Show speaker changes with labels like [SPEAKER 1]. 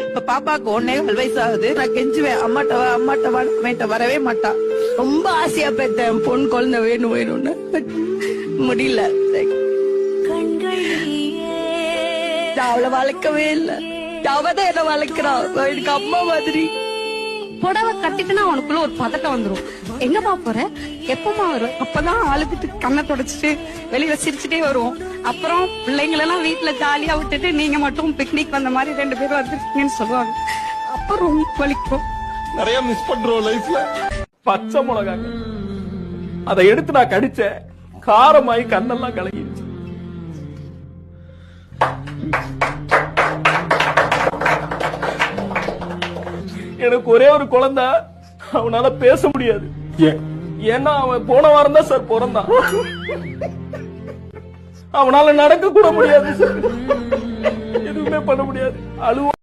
[SPEAKER 1] இப்ப பாப்பாக்கு 1.25 வயசு ஆகுது. நான் கெஞ்சுவேன், அம்மாட்ட வரவே மாட்டா. ரொம்ப ஆசையா பெற்றேன் பொண்ணு குழந்தை வேணும் வேணும்னு. முடியல. அவளை வளர்க்கவே இல்லை. அவதான் என்ன வளர்க்கிறா. எனக்கு அம்மா மாதிரி.
[SPEAKER 2] புடவை கட்டிட்டுனா அவனுக்குள்ள ஒரு பதட்டம் வந்துரும். எங்கப்பா போற, எப்பமா வரும்? அப்பதான் அழுதுட்டு கண்ணை தொடச்சிட்டு வெளியில சிரிச்சுட்டே வருவோம். அப்புறம் பிள்ளைங்களெல்லாம் வீட்டுல ஜாலியா விட்டுட்டு நீங்க மட்டும் பிக்னிக் வந்த மாதிரி 2 பேரும் வந்துருக்கீங்கன்னு சொல்லுவாங்க. அப்புறம் ரொம்ப வலிக்கும்.
[SPEAKER 3] நிறைய மிஸ் பண்றோம் லைஃப்ல. பச்சை மிளகாங்க, அதை எடுத்து நான் கடிச்சேன், காரமாயி கண்ணெல்லாம் கலங்கிடுச்சு. எனக்கு ஒரே ஒரு குழந்தை, அவனால பேச முடியாது. ஏன்னா அவன் போன வாரம் தான் சார் பிறந்தான். அவனால நடக்க கூட முடியாது சார், எதுவுமே பண்ண முடியாது. அழுவ